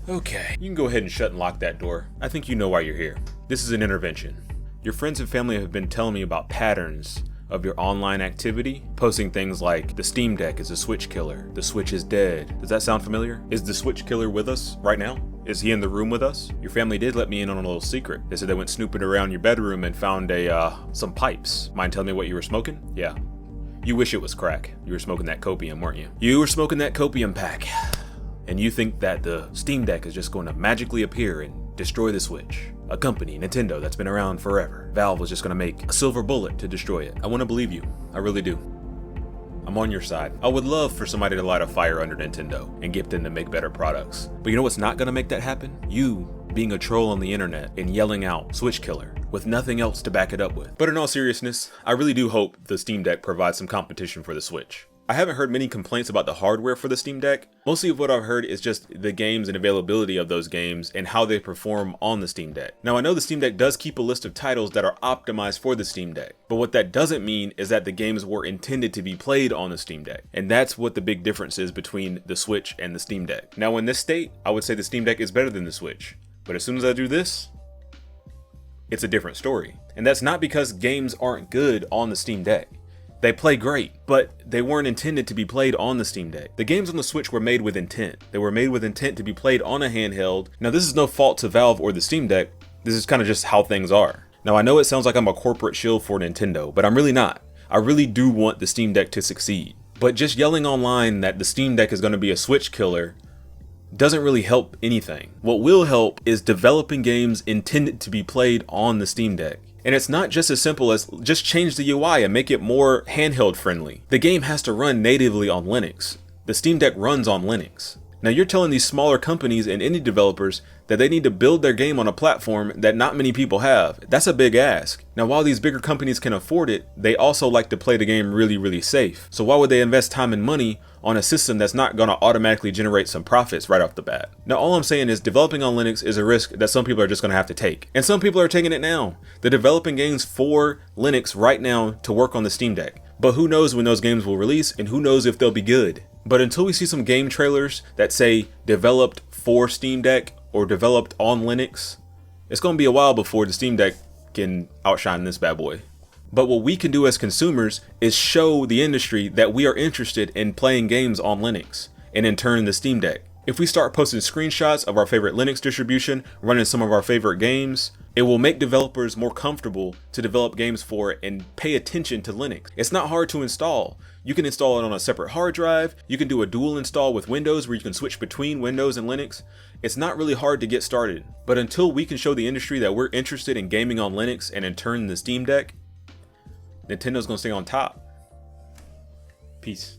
Okay, you can go ahead and shut and lock that door. I think you know why you're here. This is an intervention. Your friends and family have been telling me about patterns of your online activity, posting things like the Steam Deck is a Switch killer, the Switch is dead. Does that sound familiar? Is the Switch killer with us right now? Is he in the room with us? Your family did let me in on a little secret. They said they went snooping around your bedroom and found some pipes. Mind telling me what you were smoking? Yeah. You wish it was crack. You were smoking that copium, weren't you? You were smoking that copium pack. And you think that the Steam Deck is just going to magically appear and destroy the Switch. A company, Nintendo, that's been around forever. Valve was just going to make a silver bullet to destroy it. I want to believe you. I really do. I'm on your side. I would love for somebody to light a fire under Nintendo and get them to make better products. But you know what's not going to make that happen? You being a troll on the internet and yelling out Switch killer with nothing else to back it up with. But in all seriousness, I really do hope the Steam Deck provides some competition for the Switch. I haven't heard many complaints about the hardware for the Steam Deck. Mostly of what I've heard is just the games and availability of those games and how they perform on the Steam Deck. Now I know the Steam Deck does keep a list of titles that are optimized for the Steam Deck, but what that doesn't mean is that the games were intended to be played on the Steam Deck. And that's what the big difference is between the Switch and the Steam Deck. Now in this state, I would say the Steam Deck is better than the Switch. But as soon as I do this, it's a different story. And that's not because games aren't good on the Steam Deck. They play great, but they weren't intended to be played on the Steam Deck. The games on the Switch were made with intent. They were made with intent to be played on a handheld. Now this is no fault to Valve or the Steam Deck. This is kind of just how things are. Now I know it sounds like I'm a corporate shield for Nintendo, but I'm really not. I really do want the Steam Deck to succeed. But just yelling online that the Steam Deck is going to be a Switch killer doesn't really help anything. What will help is developing games intended to be played on the Steam Deck. And it's not just as simple as just change the UI and make it more handheld friendly. The game has to run natively on Linux. The Steam Deck runs on Linux. Now you're telling these smaller companies and indie developers that they need to build their game on a platform that not many people have. That's a big ask. Now while these bigger companies can afford it, they also like to play the game really safe. So why would they invest time and money on a system that's not going to automatically generate some profits right off the bat? Now all I'm saying is developing on Linux is a risk that some people are just going to have to take. And some people are taking it now. They're developing games for Linux right now to work on the Steam Deck. But who knows when those games will release and who knows if they'll be good. But until we see some game trailers that say developed for Steam Deck or developed on Linux, it's going to be a while before the Steam Deck can outshine this bad boy. But what we can do as consumers is show the industry that we are interested in playing games on Linux, and in turn the Steam Deck. If we start posting screenshots of our favorite Linux distribution, running some of our favorite games, it will make developers more comfortable to develop games for it and pay attention to Linux. It's not hard to install. You can install it on a separate hard drive. You can do a dual install with Windows where you can switch between Windows and Linux. It's not really hard to get started. But until we can show the industry that we're interested in gaming on Linux and in turn the Steam Deck, Nintendo's gonna stay on top. Peace.